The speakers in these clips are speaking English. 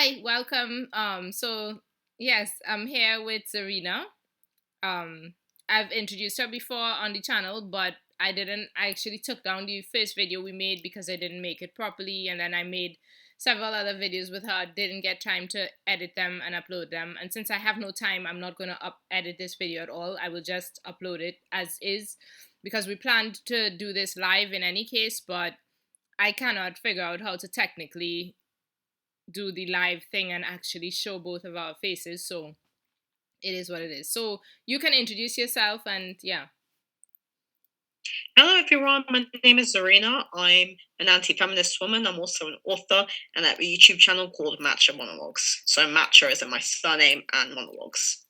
Hi, welcome. So yes, I'm here with Serena. Um, I've introduced her before on the channel, but I didn't. I actually took down the first video we made because I didn't make it properly, and then I made several other videos with her. Didn't get time to edit them and upload them, and since I have no time, I'm not gonna edit this video at all. I will just upload it as is because we planned to do this live in any case, but I cannot figure out how to technically do the live thing and actually show both of our faces. So it is what it is. So you can introduce yourself and yeah. Hello, everyone. My name is Zarina. I'm an anti-feminist woman. I'm also an author, and I have a YouTube channel called Matcha Monologues. So Matcha is in my surname and monologues.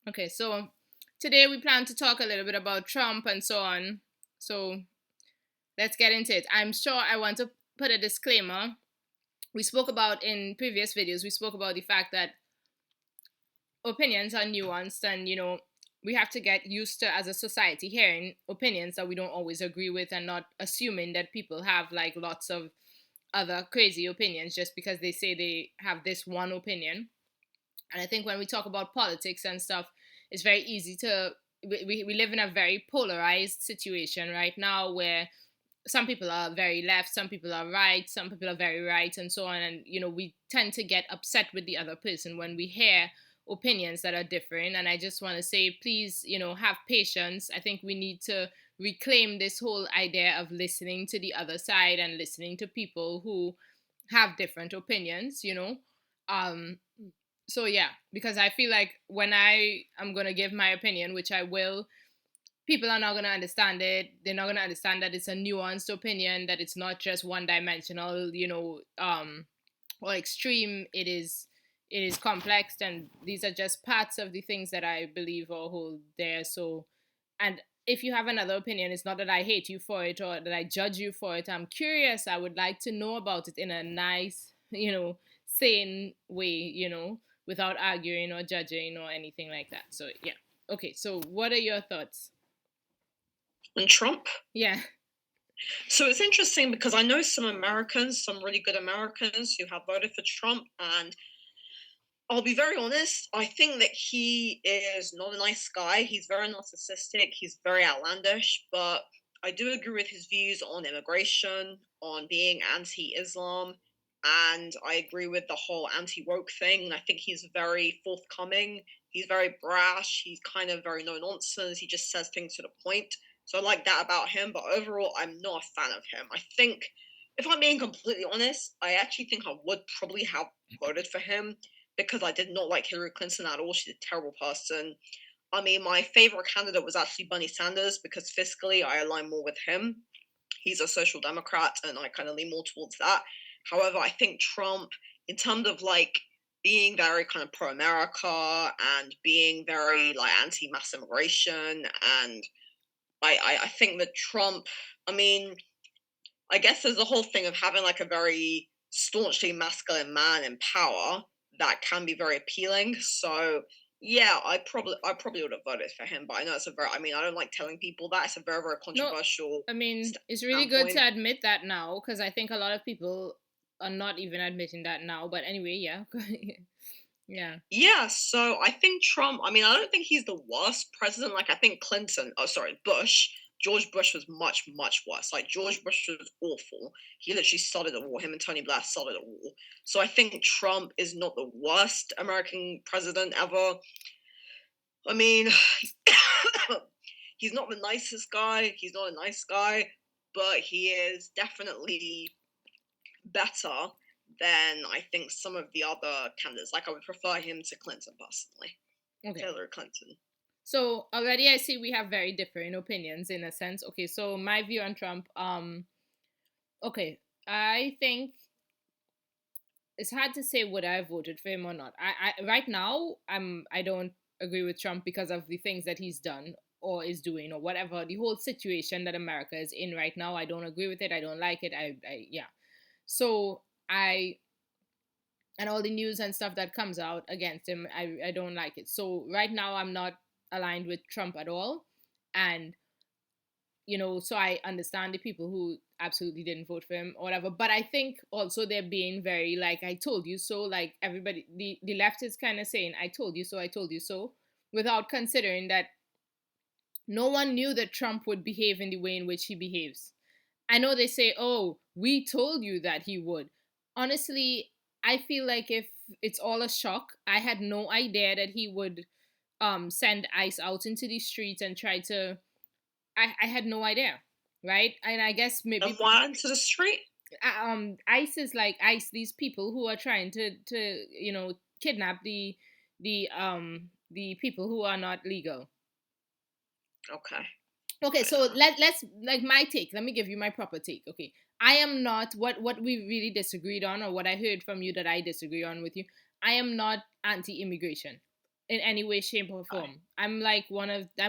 Okay, so today we plan to talk a little bit about Trump and so on. So let's get into it. I'm sure I want to put a disclaimer. We spoke about in previous videos, we spoke about the fact that opinions are nuanced and we have to get used to as a society hearing opinions that we don't always agree with and not assuming that people have like lots of other crazy opinions just because they say they have this one opinion. And I think when we talk about politics and stuff, it's very easy to we live in a very polarized situation right now where some people are very left, some people are right, some people are very right, and so on. And we tend to get upset with the other person when we hear opinions that are different. And I just want to say, please, have patience. I think we need to reclaim this whole idea of listening to the other side and listening to people who have different opinions. Um, so yeah, because I feel like when I am gonna give my opinion, which I will, people are not going to understand it. They're not going to understand that it's a nuanced opinion, that it's not just one dimensional, or extreme. It is complex, and these are just parts of the things that I believe or hold there. So, and if you have another opinion, it's not that I hate you for it or that I judge you for it. I'm curious. I would like to know about it in a nice, sane way, without arguing or judging or anything like that. So yeah. Okay, so what are your thoughts? And Trump. Yeah. So it's interesting because I know some Americans, some really good Americans who have voted for Trump, and I'll be very honest, I think that he is not a nice guy. He's very narcissistic, he's very outlandish, but I do agree with his views on immigration, on being anti Islam, and I agree with the whole anti woke thing. And I think he's very forthcoming. He's very brash. He's kind of very no nonsense. He just says things to the point. So I like that about him. But overall, I'm not a fan of him. I think, if I'm being completely honest, I actually think I would probably have voted for him because I did not like Hillary Clinton at all. She's a terrible person. I mean, my favorite candidate was actually Bernie Sanders because fiscally I align more with him. He's a social democrat and I kind of lean more towards that. However, I think Trump, in terms of like being very kind of pro America and being very like anti mass immigration, and I think that Trump, I mean, I guess there's the whole thing of having like a very staunchly masculine man in power that can be very appealing. So yeah, I probably would have voted for him, but I know it's a very, I mean, I don't like telling people that. It's a very, very No, controversial I mean, it's really good to standpoint. admit that now because I think a lot of people are not even admitting that now. But anyway, yeah. Yeah. Yeah, so I think Trump, I mean, I don't think he's the worst president. Like, I think Clinton, oh, sorry, George Bush was much, much worse. Like, George Bush was awful. He literally started a war. Him and Tony Blair started a war. So I think Trump is not the worst American president ever. I mean, he's not the nicest guy. He's not a nice guy, but he is definitely better than I think some of the other candidates. Like I would prefer him to Clinton personally. Okay. Hillary Clinton. So already I see we have very differing opinions in a sense. Okay, so my view on Trump, okay, I think it's hard to say would I voted for him or not. I right now I don't agree with Trump because of the things that he's done or is doing or whatever. The whole situation that America is in right now, I don't agree with it. I don't like it. I yeah. So I and all the news and stuff that comes out against him, I don't like it. So right now I'm not aligned with Trump at all. And so I understand the people who absolutely didn't vote for him or whatever. But I think also they're being very like, I told you so. Like everybody, the left is kind of saying, I told you so, I told you so, without considering that no one knew that Trump would behave in the way in which he behaves. I know they say, oh, we told you that he would. Honestly, I feel like if it's all a shock, I had no idea that he would send ICE out into the streets and try to. I had no idea, right? And I guess And maybe why into the street? ICE is like ICE, these people who are trying to kidnap the people who are not legal. Okay. Okay, Fair so enough. let's like my take. Let me give you my proper take. Okay, I am not what we really disagreed on, or what I heard from you that I disagree on with you. I am not anti-immigration in any way, shape, or Okay. form. I'm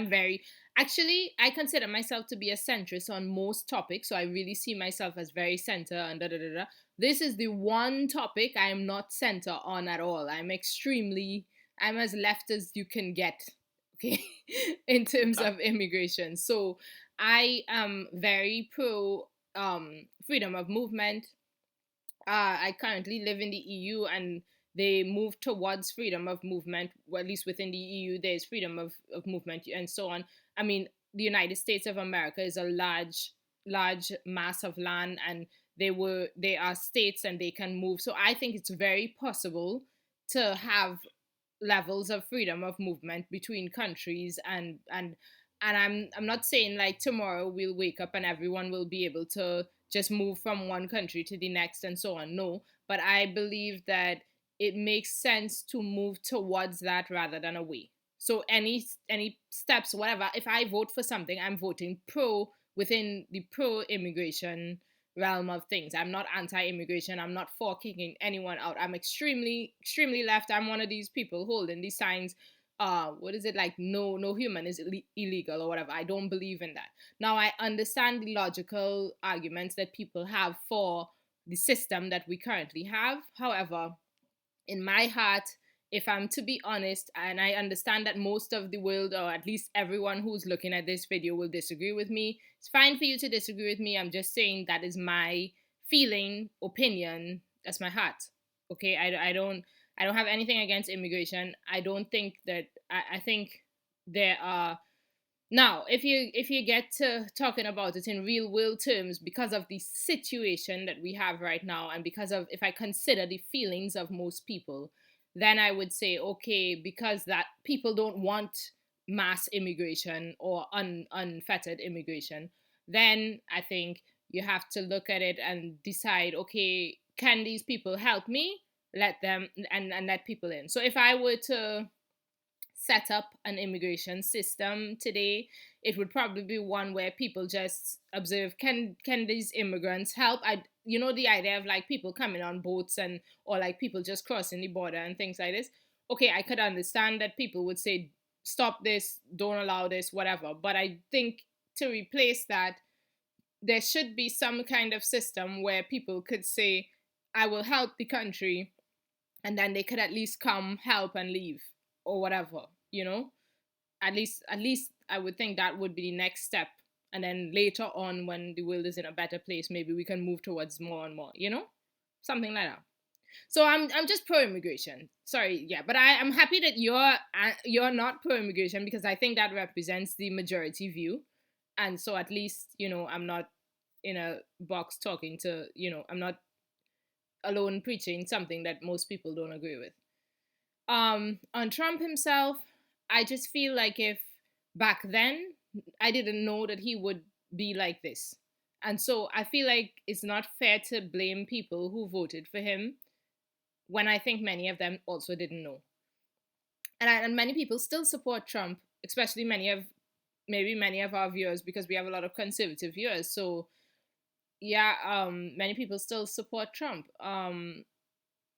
very actually I consider myself to be a centrist on most topics. So I really see myself as very center and da da da da. This is the one topic I am not center on at all. I'm as left as you can get. Okay, in terms Okay. of immigration. So I am very pro freedom of movement. I currently live in the EU, and they move towards freedom of movement. Well, at least within the EU, there's freedom of movement and so on. I mean, the United States of America is a large mass of land, and they are states and they can move. So I think it's very possible to have levels of freedom of movement between countries, and I'm not saying like tomorrow we'll wake up and everyone will be able to just move from one country to the next and so on. No, but I believe that it makes sense to move towards that rather than away. So any steps, whatever, if I vote for something, I'm voting pro within the pro immigration realm of things. I'm not anti-immigration. I'm not for kicking anyone out. I'm extremely left. I'm one of these people holding these signs. What is it like? No human is illegal or whatever. I don't believe in that. Now I understand the logical arguments that people have for the system that we currently have. However, in my heart, if I'm to be honest, and I understand that most of the world, or at least everyone who's looking at this video, will disagree with me. It's fine for you to disagree with me. I'm just saying that is my feeling, opinion. That's my heart. Okay, I don't have anything against immigration. I don't think that I think there are now, if you get to talking about it in real world terms, because of the situation that we have right now, and because of if I consider the feelings of most people, then I would say okay, because that people don't want mass immigration or unfettered immigration, then I think you have to look at it and decide, okay, can these people help me? Let them and let people in. So if I were to set up an immigration system today, it would probably be one where people just observe, can these immigrants help? The idea of like people coming on boats, and or like people just crossing the border and things like this. Okay, I could understand that people would say stop this, don't allow this, whatever. But I think to replace that, there should be some kind of system where people could say, I will help the country, and then they could at least come help and leave or whatever, at least I would think that would be the next step. And then later on, when the world is in a better place, maybe we can move towards more and more, something like that. So I'm just pro immigration. Sorry, yeah, but I'm happy that you're not pro immigration, because I think that represents the majority view. And so at least I'm not in a box talking to, I'm not alone preaching something that most people don't agree with. On Trump himself, I just feel like if back then I didn't know that he would be like this. And so I feel like it's not fair to blame people who voted for him when I think many of them also didn't know. And many people still support Trump, especially many of our viewers, because we have a lot of conservative viewers. So yeah, many people still support Trump.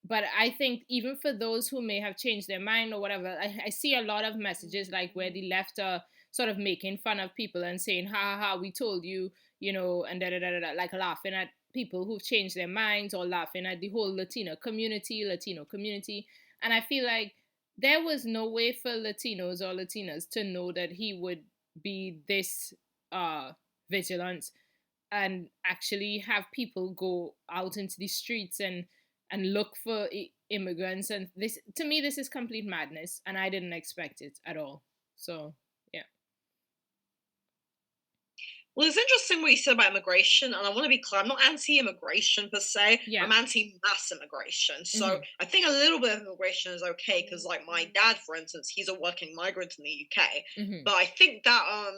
But I think even for those who may have changed their mind or whatever, I see a lot of messages like where the left are sort of making fun of people and saying, ha ha ha, we told you, and da da da da, like laughing at people who've changed their minds, or laughing at the whole Latino community. And I feel like there was no way for Latinos or Latinas to know that he would be this vigilance and actually have people go out into the streets and look for immigrants. And this, to me, this is complete madness, and I didn't expect it at all. So yeah. Well, it's interesting what you said about immigration, and I want to be clear. I'm not anti-immigration per se. Yeah. I'm anti-mass immigration. So Mhm. I think a little bit of immigration is okay because, like, my dad, for instance, he's a working migrant in the UK. Mhm. But I think that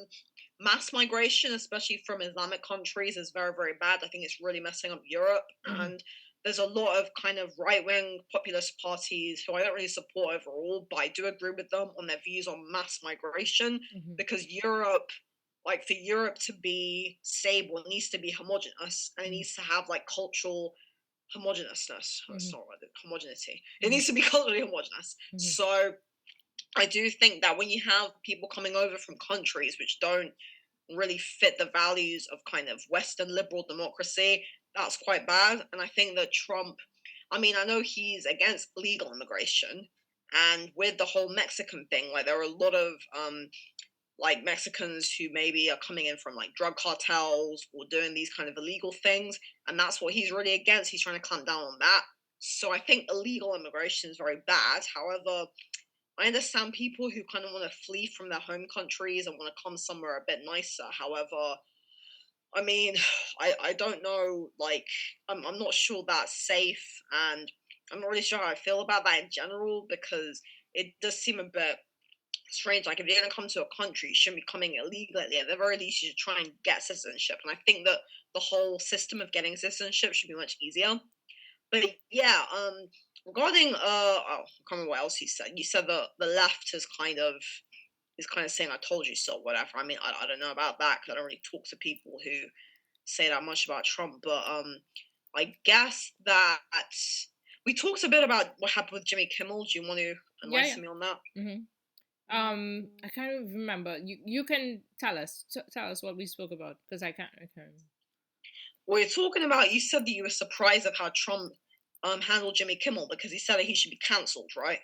mass migration, especially from Islamic countries, is very, very bad. I think it's really messing up Europe, Mhm. and there's a lot of kind of right-wing populist parties who I don't really support overall, but I do agree with them on their views on mass migration Mhm. because Europe, like, for Europe to be stable, it needs to be homogenous and it Mhm. needs to have like cultural homogeneousness. That's Mhm. not right, homogeneity. It Mhm. needs to be culturally homogenous. Mhm. So I do think that when you have people coming over from countries which don't really fit the values of kind of Western liberal democracy, that's quite bad. And I think that Trump, I mean, I know he's against legal immigration. And with the whole Mexican thing, like there are a lot of like Mexicans who maybe are coming in from like drug cartels or doing these kind of illegal things, and that's what he's really against. He's trying to clamp down on that. So I think illegal immigration is very bad. However, I understand people who kind of want to flee from their home countries and want to come somewhere a bit nicer. However, I mean, I don't know. Like, I'm not sure that's safe, and I'm not really sure how I feel about that in general because it does seem a bit strange. Like, if you're going to come to a country, you shouldn't be coming illegally. At the very least, you should try and get citizenship. And I think that the whole system of getting citizenship should be much easier. But yeah, regarding I can't remember what else you said. You said that the left is kind of saying "I told you so," whatever. I mean, I don't know about that because I don't really talk to people who say that much about Trump. But I guess that we talked a bit about what happened with Jimmy Kimmel. Do you want to Yeah, yeah. enlighten me on that? Mhm. I can't even remember. You can tell us, tell us what we spoke about, because I can't remember. We're talking about, you said that you were surprised at how Trump handled Jimmy Kimmel because he said that he should be cancelled, right?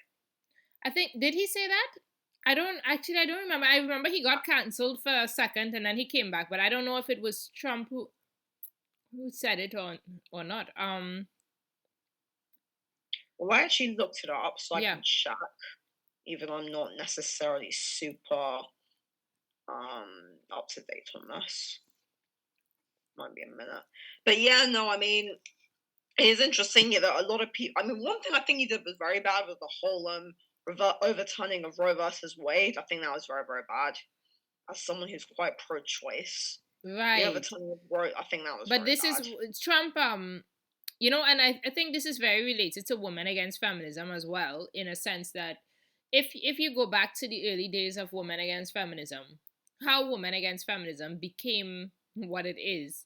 I think, did he say that? I don't remember. I remember he got cancelled for a second and then he came back, but I don't know if it was Trump who said it or not. Well, I actually looked it up so I Yeah. can check, even though I'm not necessarily super up to date on this. Might be a minute, but yeah, no, I mean, it is interesting that a lot of people. I mean, one thing I think he did was very bad with the whole overturning of Roe versus Wade. I think that was very, very bad. As someone who's quite pro-choice, the Right. overturning of Roe, I think that was But very this bad. is Trump. And I think this is very related to women against feminism as well, in a sense that if you go back to the early days of women against feminism, how women against feminism became what it is,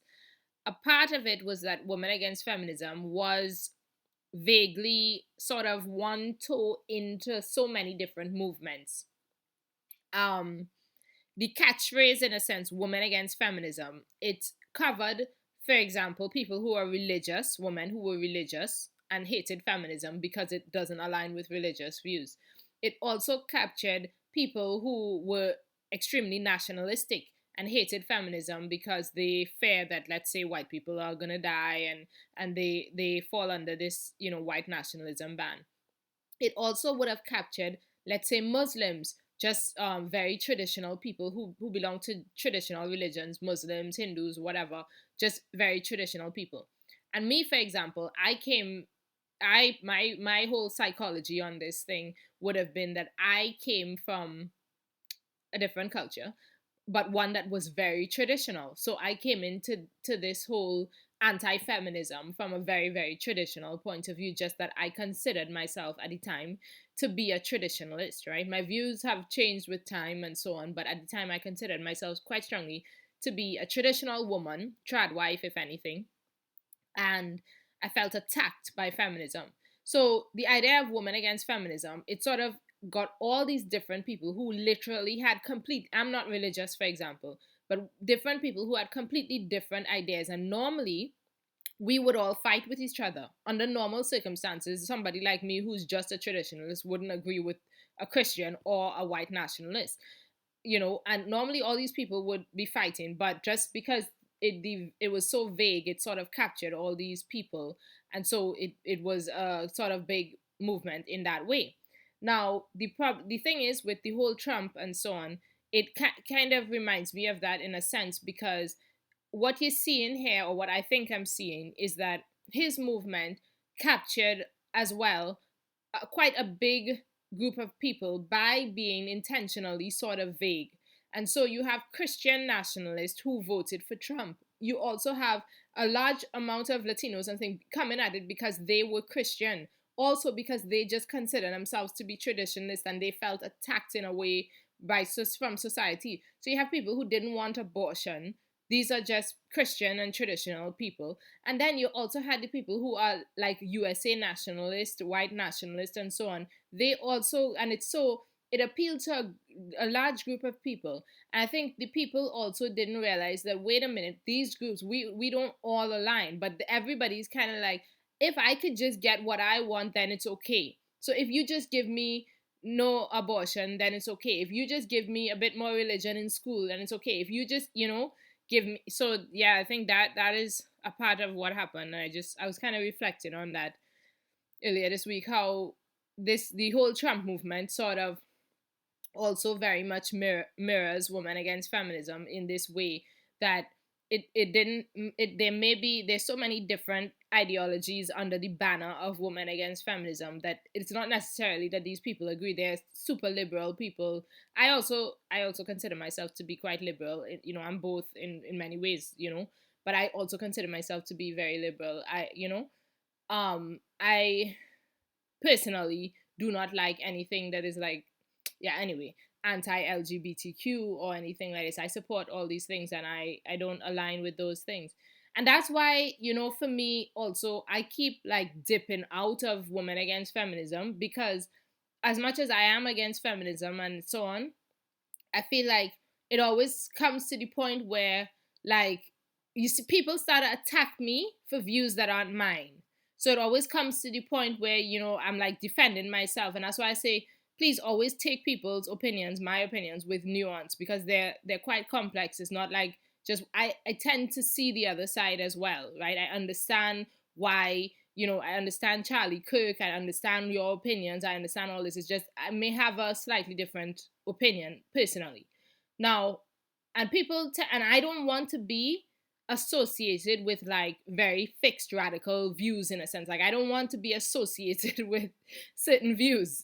a part of it was that women against feminism was vaguely sort of one toe into so many different movements. Um, the catchphrase, in a sense, women against feminism, it covered, for example, people who are religious, women who were religious and hated feminism because it doesn't align with religious views. It also captured people who were extremely nationalistic and hated feminism because they fear that, let's say, white people are gonna die, and they fall under this, white nationalism ban. It also would have captured, let's say, Muslims, just very traditional people who belong to traditional religions, Muslims, Hindus, whatever, just very traditional people. And me, for example, my whole psychology on this thing would have been that I came from a different culture, but one that was very traditional. So I came into this whole anti-feminism from a very, very traditional point of view, just that I considered myself at the time to be a traditionalist, right? My views have changed with time and so on, but at the time I considered myself quite strongly to be a traditional woman, trad wife, if anything, and I felt attacked by feminism. So the idea of women against feminism, it sort of got all these different people who literally had complete, I'm not religious, for example, but different people who had completely different ideas. And normally we would all fight with each other. Under normal circumstances, somebody like me who's just a traditionalist wouldn't agree with a Christian or a white nationalist. and normally all these people would be fighting, but just because it was so vague, it sort of captured all these people, and so it was a sort of big movement in that way. Now the thing is with the whole Trump and so on, it kind of reminds me of that in a sense, because what you're seeing here, or what I think I'm seeing, is that his movement captured as well quite a big group of people by being intentionally sort of vague. And so you have Christian nationalists who voted for Trump. You also have a large amount of Latinos and things coming at it because they were Christian. Also because they just consider themselves to be traditionalists and they felt attacked in a way from society. So you have people who didn't want abortion. These are just Christian and traditional people. And then you also had the people who are like USA nationalists, white nationalists, and so on. They also, and it appealed to a large group of people. And I think the people also didn't realize that, wait a minute, these groups, we don't all align, but everybody's kind of like, if I could just get what I want, then it's okay. So if you just give me no abortion, then it's okay. If you just give me a bit more religion in school, then it's okay. If you just, give me. So yeah, I think that is a part of what happened. And I was kind of reflecting on that earlier this week, how the whole Trump movement sort of also very much mirrors women against feminism in this way, that it didn't it there may be there's so many different ideologies under the banner of women against feminism, that it's not necessarily that these people agree. They're super liberal people. I also consider myself to be quite liberal. I'm both in many ways, but I also consider myself to be very liberal. I personally do not like anything that is like, yeah, anyway, anti-LGBTQ or anything like this. I support all these things, and I don't align with those things. And that's why, for me also, I keep like dipping out of women against feminism, because as much as I am against feminism and so on, I feel like it always comes to the point where, like, you see people start to attack me for views that aren't mine. So it always comes to the point where, I'm like defending myself. And that's why I say, please always take people's opinions, my opinions, with nuance, because they're quite complex. It's not like just I tend to see the other side as well, right? I understand why, I understand Charlie Kirk, I understand your opinions, I understand all this. It's just I may have a slightly different opinion personally. Now, and I don't want to be associated with like very fixed radical views, in a sense. Like I don't want to be associated with certain views,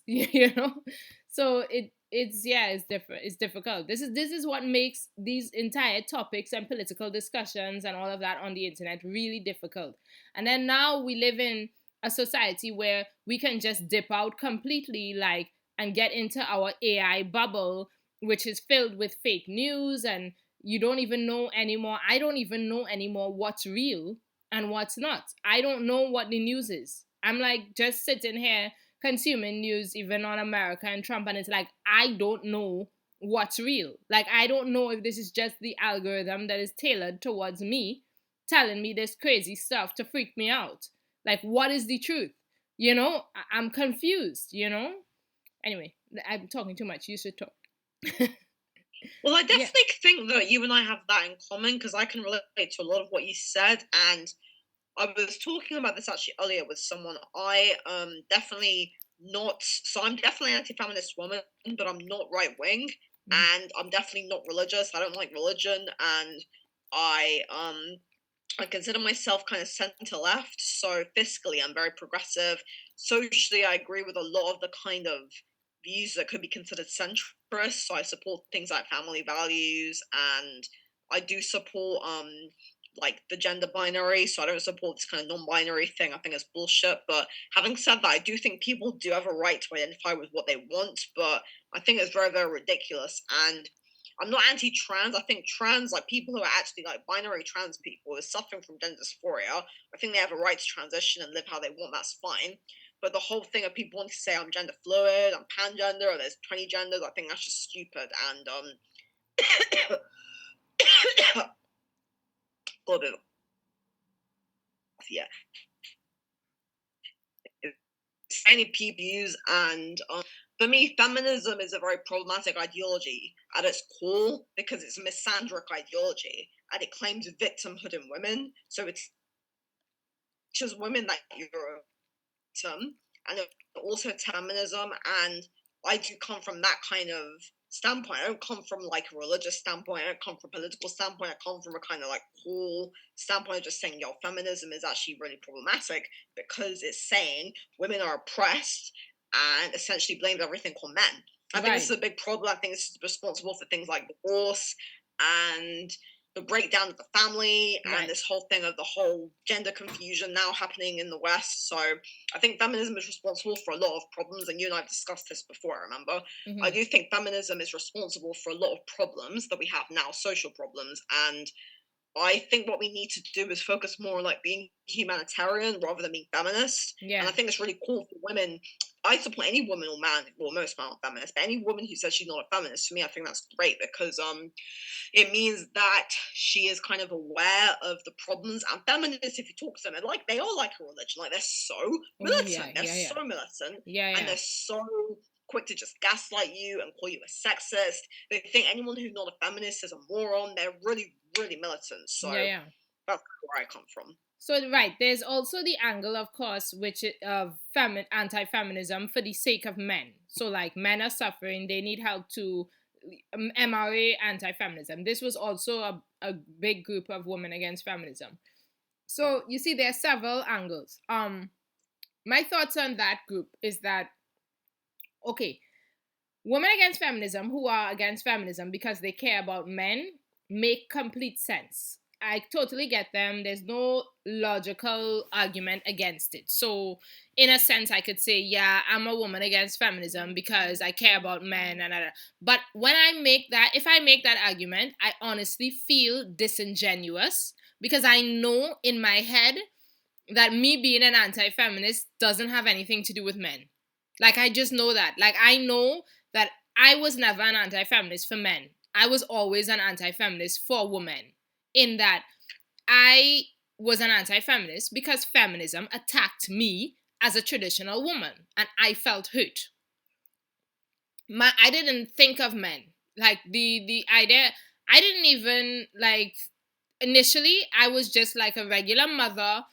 So it's different. It's difficult. This is what makes these entire topics and political discussions and all of that on the internet really difficult. And then now we live in a society where we can just dip out completely, like, and get into our AI bubble, which is filled with fake news, and you don't even know anymore. I don't even know anymore what's real and what's not. I don't know what the news is. I'm like just sitting here consuming news, even on America and Trump, and it's like I don't know what's real. Like I don't know if this is just the algorithm that is tailored towards me, telling me this crazy stuff to freak me out. Like what is the truth? I'm confused. Anyway, I'm talking too much. You should talk. Well, I Yeah. definitely think that you and I have that in common, because I can relate to a lot of what you said. And I was talking about this actually earlier with someone. I'm definitely an anti-feminist woman, but I'm not right wing, Mhm. and I'm definitely not religious. I don't like religion, and I um I consider myself kind of center left. So fiscally, I'm very progressive. Socially, I agree with a lot of the kind of views that could be considered centrist. So I support things like family values, and I do support like the gender binary. So I don't support this kind of non-binary thing. I think it's bullshit. But having said that, I do think people do have a right to identify with what they want. But I think it's very, very ridiculous. And I'm not anti-trans. I think trans, like people who are actually like binary trans people, are suffering from gender dysphoria. I think they have a right to transition and live how they want. That's fine. But the whole thing of people wanting to say I'm gender fluid, I'm pangender, or there's 20 genders, I think that's just stupid. And a little bit, yeah, many people use, and for me, feminism is a very problematic ideology at its core because it's a misandric ideology and it claims victimhood in women. So it teaches women that you're a victim, and it also feminism. And I do come from that kind of standpoint. I don't come from like a religious standpoint. I don't come from a political standpoint. I come from a kind of like cool standpoint of just saying, yo, feminism is actually really problematic because it's saying women are oppressed and essentially blames everything on men. I think this is a big problem. I think this is responsible for things like divorce and the breakdown of the family and this whole thing of the whole gender confusion now happening in the West. So I think feminism is responsible for a lot of problems, and you and I have discussed this before, remember? I do think feminism is responsible for a lot of problems that we have now, social problems, and I think what we need to do is focus more on like being humanitarian rather than being feminist. And I think it's really cool for women. I support any woman or man, well, most men aren't feminists, but any woman who says she's not a feminist, to me, I think that's great because it means that she is kind of aware of the problems. And feminists, if you talk to them, they are like a religion. Like they're so militant. They're so militant. And they're so quick to just gaslight you and call you a sexist. They think anyone who's not a feminist is a moron. They're really, really militant. So that's where I come from. So there's also the angle, of course, which of anti-feminism for the sake of men. So like men are suffering, they need help to MRA anti-feminism. This was also a big group of women against feminism. So you see, there are several angles. My thoughts on that group is that, okay, women against feminism who are against feminism because they care about men make complete sense. I totally get them. There's no logical argument against it. So, in a sense, I could say, yeah, I'm a woman against feminism because I care about men. But when if I make that argument, I honestly feel disingenuous because I know in my head that me being an anti-feminist doesn't have anything to do with men. Like, I just know that. Like, I know that I was never an anti-feminist for men. I was always an anti-feminist for women. In that I was an anti-feminist because feminism attacked me as a traditional woman and I felt hurt. I didn't think of men. Like the idea, I didn't even like, initially I was just like a regular mother,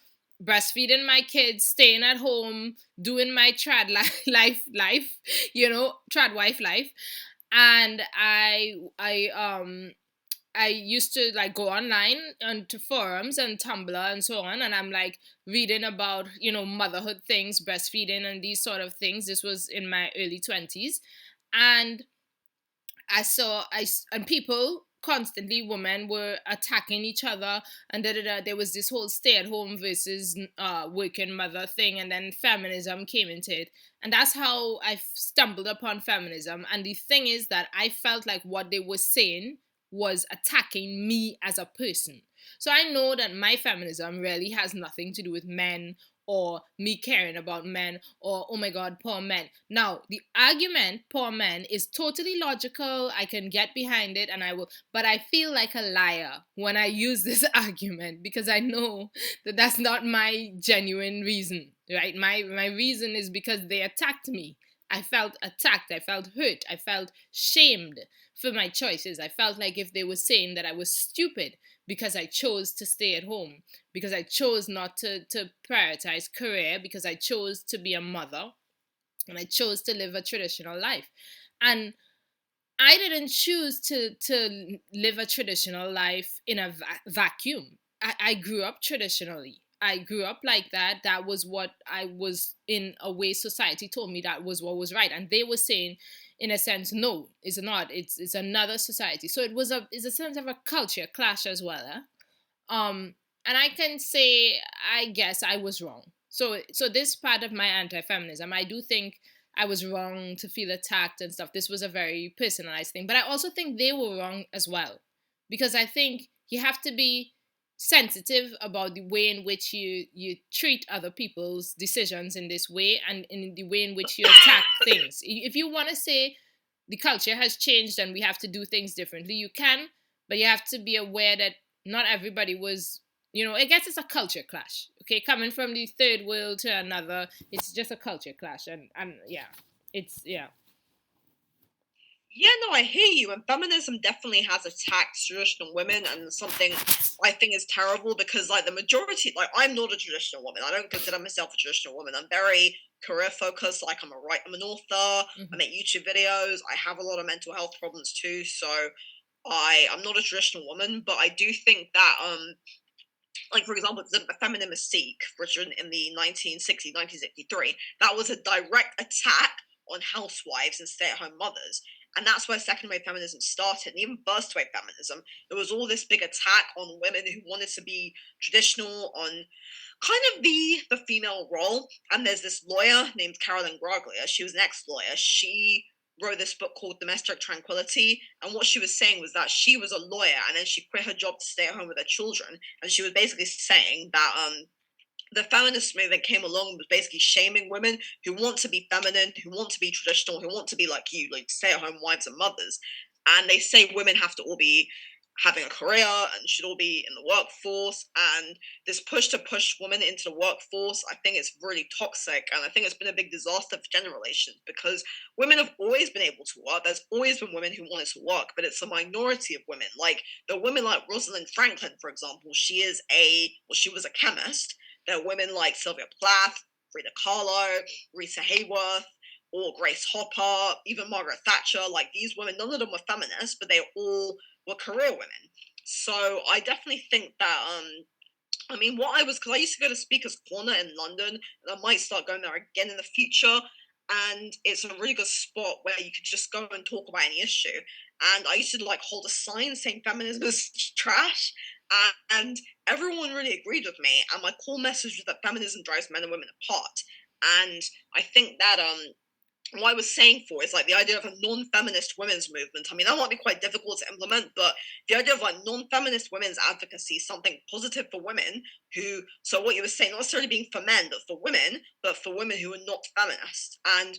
breastfeeding my kids, staying at home, doing my trad life, trad wife life. And I used to like go online onto forums and Tumblr and so on, and I'm like reading about, motherhood things, breastfeeding and these sort of things. This was in my early 20s. And and people constantly, women were attacking each other, and there was this whole stay-at-home versus working mother thing, and then feminism came into it, and that's how I stumbled upon feminism. And the thing is that I felt like what they were saying was attacking me as a person. So I know that my feminism really has nothing to do with men or me caring about men or, oh my God, poor men. Now, the argument, poor men, is totally logical. I can get behind it and I will, but I feel like a liar when I use this argument because I know that that's not my genuine reason, right? My reason is because they attacked me. I felt attacked. I felt hurt. I felt shamed for my choices. I felt like if they were saying that I was stupid because I chose to stay at home, because I chose not to prioritize career, because I chose to be a mother, and I chose to live a traditional life. And I didn't choose to live a traditional life in a vacuum. I grew up traditionally. I grew up like that. That was what I was, in a way society told me that was what was right. And they were saying, in a sense, no, it's not. It's another society. So it's a sense of a culture clash as well. And I can say, I guess I was wrong. So this part of my anti-feminism, I do think I was wrong to feel attacked and stuff. This was a very personalized thing. But I also think they were wrong as well. Because I think you have to be sensitive about the way in which you treat other people's decisions in this way, and in the way in which you attack things. If you want to say the culture has changed and we have to do things differently, you can, but you have to be aware that not everybody was I guess it's a culture clash. Okay, coming from the third world to another, it's just a culture clash, and yeah, it's yeah. Yeah, no, I hear you. And feminism definitely has attacked traditional women, and something I think is terrible because, like, the majority, like, I'm not a traditional woman. I don't consider myself a traditional woman. I'm very career focused. Like, I'm an author. I Hmm. make YouTube videos. I have a lot of mental health problems too. So I'm not a traditional woman, but I do think that like for example, the Feminism Mystique, written in the 1960s, 1963, that was a direct attack on housewives and stay-at-home mothers. And that's where second wave feminism started. And even first wave feminism, there was all this big attack on women who wanted to be traditional, on kind of the female role. And there's this lawyer named Carolyn Graglia. She was an ex-lawyer. She wrote this book called Domestic Tranquility. And what she was saying was that she was a lawyer and then she quit her job to stay at home with her children. And she was basically saying that the feminist movement came along and was basically shaming women who want to be feminine, who want to be traditional, who want to be like you, like stay at home wives and mothers. And they say women have to all be having a career and should all be in the workforce. And this push to push women into the workforce, I think it's really toxic. And I think it's been a big disaster for gender relations because women have always been able to work. There's always been women who wanted to work, but it's a minority of women. Like the women like Rosalind Franklin, for example, she was a chemist. There are women like Sylvia Plath, Frida Kahlo, Rita Hayworth, or Grace Hopper, even Margaret Thatcher. Like these women, none of them were feminists, but they all were career women. So I definitely think that I mean, what I was, because I used to go to Speaker's Corner in London, and I might start going there again in the future. And it's a really good spot where you could just go and talk about any issue. And I used to like hold a sign saying feminism is trash. And everyone really agreed with me. And my core message was that feminism drives men and women apart. And I think that what I was saying for is like the idea of a non-feminist women's movement. I mean, that might be quite difficult to implement, but the idea of like non-feminist women's advocacy, something positive for women who, so what you were saying, not necessarily being for men, but for women who are not feminist. And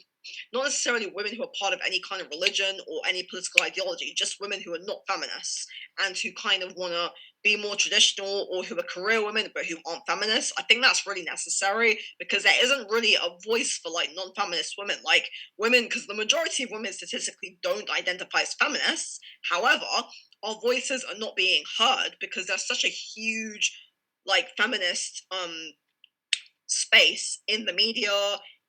not necessarily women who are part of any kind of religion or any political ideology, just women who are not feminists and who kind of want to be more traditional or who are career women but who aren't feminists. I think that's really necessary because there isn't really a voice for like non-feminist women. Like women, because the majority of women statistically don't identify as feminists. However, our voices are not being heard because there's such a huge like feminist space in the media,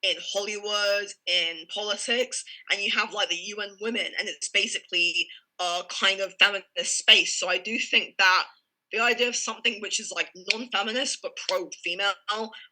in Hollywood, in politics, and you have like the UN Women, and it's basically a kind of feminist space. So I do think that the idea of something which is like non-feminist but pro-female,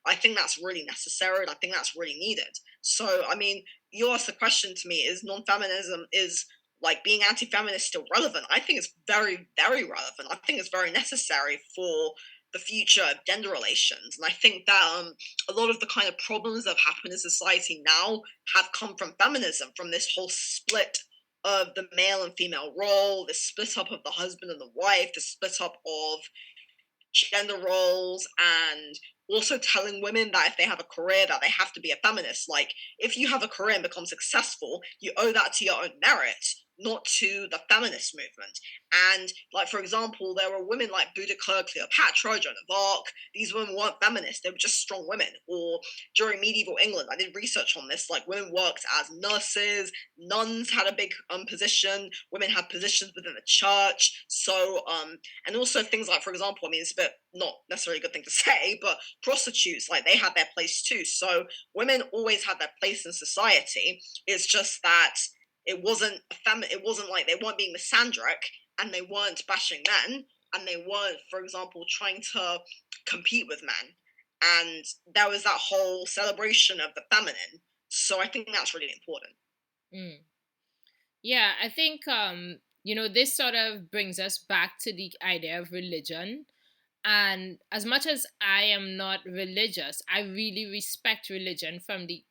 I think that's really necessary, and I think that's really needed. So I mean, you asked the question to me: is non-feminism is like being anti-feminist still relevant? I think it's very, very relevant. I think it's very necessary for the future of gender relations. And I think that a lot of the kind of problems that have happened in society now have come from feminism, from this whole split of the male and female role, the split up of the husband and the wife, the split up of gender roles, and also telling women that if they have a career that they have to be a feminist. Like if you have a career and become successful, you owe that to your own merit, not to the feminist movement. And like for example, there were women like Boudicca, Cleopatra, Joan of Arc. These women weren't feminists, they were just strong women. Or during medieval England, I did research on this, like women worked as nurses, nuns had a big position, women had positions within the church. So and also things like, for example, I mean, it's a bit not necessarily a good thing to say, but prostitutes, like they had their place too. So women always had their place in society. It's just that it wasn't like they weren't being misandric and they weren't bashing men and they weren't, for example, trying to compete with men. And there was that whole celebration of the feminine. So I think that's really important. Mm. Yeah, I think this sort of brings us back to the idea of religion. And as much as I am not religious, I really respect religion from the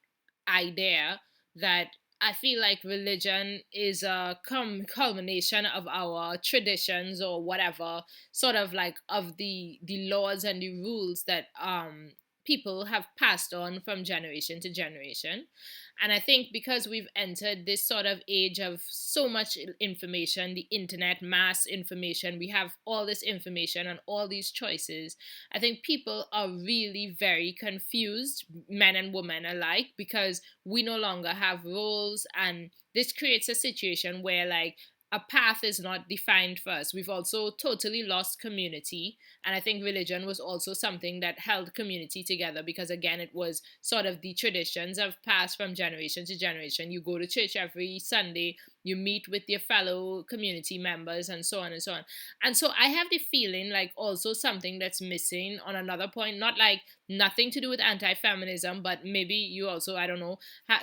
idea that I feel like religion is a culmination of our traditions or whatever, sort of like of the laws and the rules that people have passed on from generation to generation. And I think because we've entered this sort of age of so much information, the internet, mass information, we have all this information and all these choices. I think people are really very confused, men and women alike, because we no longer have roles. And this creates a situation where, like, a path is not defined for us. We've also totally lost community. And I think religion was also something that held community together, because, again, it was sort of the traditions of passed from generation to generation. You go to church every Sunday, you meet with your fellow community members, and so on and so on. And so I have the feeling like also something that's missing on another point, not like nothing to do with anti feminism, but maybe you also, I don't know,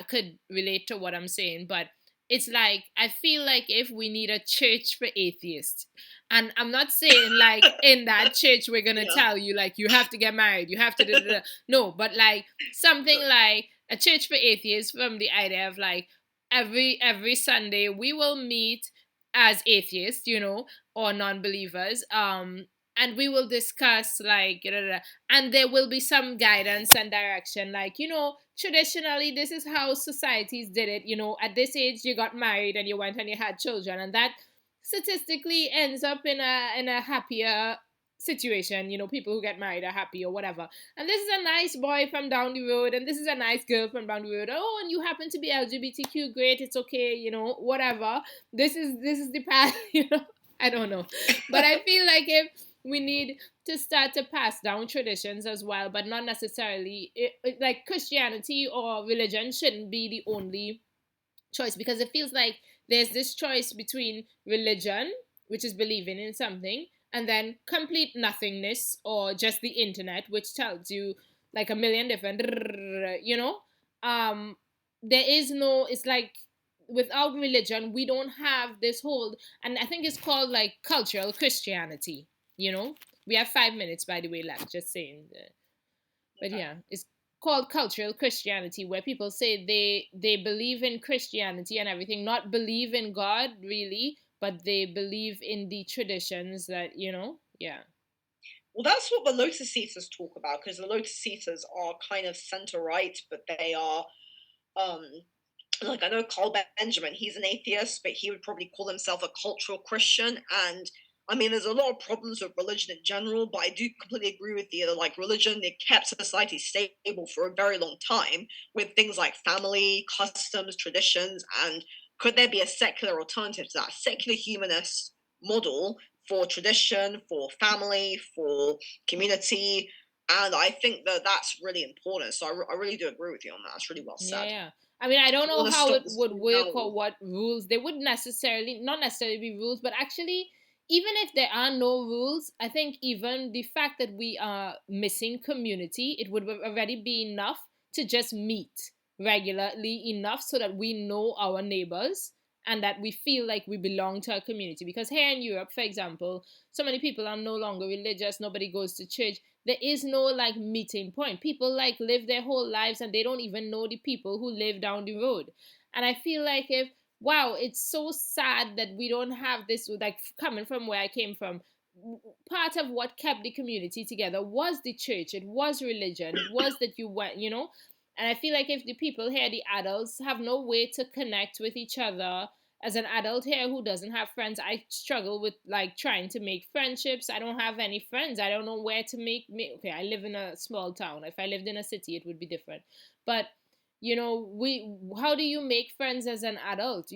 could relate to what I'm saying. But it's like I feel like if we need a church for atheists, and I'm not saying like in that church we're gonna Yeah. tell you like you have to get married, you have to no, but like something like a church for atheists, from the idea of like every Sunday we will meet as atheists, or non-believers, and we will discuss like and there will be some guidance and direction, like, traditionally this is how societies did it. At this age you got married and you went and you had children, and that statistically ends up in a happier situation. People who get married are happy or whatever. And this is a nice boy from down the road, and this is a nice girl from down the road. Oh, and you happen to be LGBTQ, great, it's okay, whatever. This is the path. I don't know. But I feel like if we need to start to pass down traditions as well, but not necessarily like Christianity or religion shouldn't be the only choice, because it feels like there's this choice between religion, which is believing in something, and then complete nothingness, or just the internet, which tells you like a million different, um there is no, it's like without religion we don't have this whole, and I think it's called like cultural Christianity. We have 5 minutes, by the way, left, just saying. But Okay. yeah, it's called cultural Christianity, where people say they believe in Christianity and everything, not believe in God really, but they believe in the traditions that, yeah. Well, that's what the Lotus Eaters talk about, because the Lotus Eaters are kind of center right, but they are um like, I know Carl Benjamin, he's an atheist, but he would probably call himself a cultural Christian. And I mean, there's a lot of problems with religion in general, but I do completely agree with you. Like, religion, it kept society stable for a very long time with things like family, customs, traditions. And could there be a secular alternative to that? Secular humanist model for tradition, for family, for community. And I think that that's really important. So I really do agree with you on that. It's really well Yeah, said. yeah. I mean, I don't We know want to how stop it this would work or now. what rules. They would not necessarily be rules, but actually, even if there are no rules, I think even the fact that we are missing community, it would already be enough to just meet regularly enough so that we know our neighbors and that we feel like we belong to a community. Because here in Europe, for example, so many people are no longer religious, nobody goes to church. There is no like meeting point. People like live their whole lives and they don't even know the people who live down the road. And I feel like if wow, it's so sad that we don't have this, like coming from where I came from. Part of what kept the community together was the church, it was religion, it was that you went, and I feel like if the people here, the adults, have no way to connect with each other. As an adult here who doesn't have friends, I struggle with like trying to make friendships. I don't have any friends. I don't know where to make. Okay, I live in a small town. If I lived in a city, it would be different. But we how do you make friends as an adult?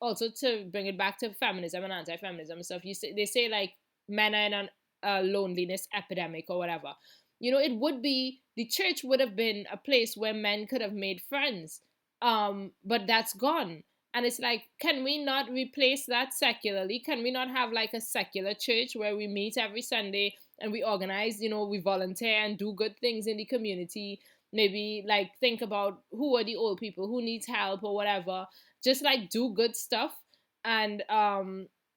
Also, to bring it back to feminism and anti-feminism stuff, they say like men are in a loneliness epidemic or whatever. It would be, the church would have been a place where men could have made friends, but that's gone. And it's like, can we not replace that secularly? Can we not have like a secular church where we meet every Sunday and we organize, we volunteer and do good things in the community? Maybe like think about who are the old people who needs help or whatever. Just like do good stuff. And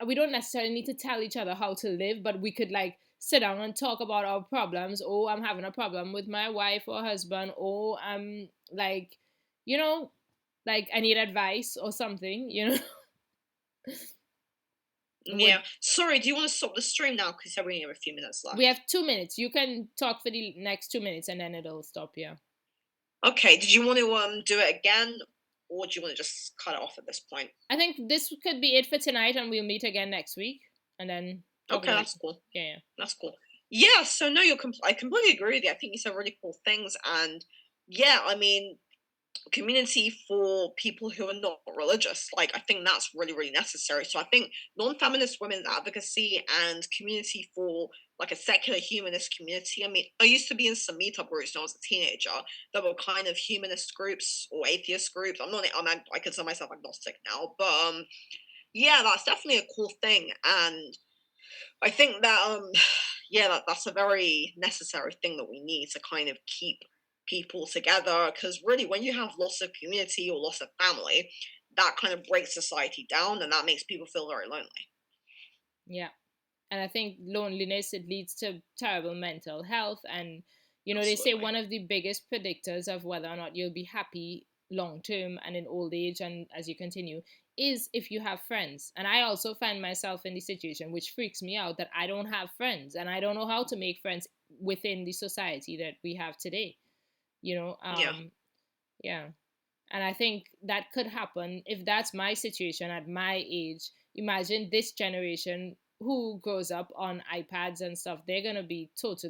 we don't necessarily need to tell each other how to live, but we could like sit down and talk about our problems. Oh, I'm having a problem with my wife or husband. Oh, I'm like, you know, like I need advice or something. Yeah. Sorry, do you want to stop the stream now? Because we only have a few minutes left. We have 2 minutes. You can talk for the next 2 minutes and then it'll stop. Yeah. Okay. Did you want to do it again, or do you want to just cut it off at this point? I think this could be it for tonight, and we'll meet again next week, and then talk Okay, about that's cool. Yeah. That's cool. Yeah. So no, I completely agree with you. I think you said really cool things, and yeah, I mean, community for people who are not religious. Like, I think that's really, really necessary. So I think non-feminist women's advocacy and community for like a secular humanist community. I mean, I used to be in some meetup groups when I was a teenager that were kind of humanist groups or atheist groups. I consider myself agnostic now, but yeah, that's definitely a cool thing. And I think that yeah, that's a very necessary thing that we need to kind of keep people together. Because really, when you have loss of community or loss of family, that kind of breaks society down, and that makes people feel very lonely. Yeah. And I think loneliness, it leads to terrible mental health. And they say Absolutely. one of the biggest predictors of whether or not you'll be happy long term and in old age and as you continue is if you have friends. And I also find myself in the situation which freaks me out, that I don't have friends and I don't know how to make friends within the society that we have today. Yeah. Yeah. And I think that could happen if that's my situation at my age. Imagine this generation who grows up on iPads and stuff, they're going to be totally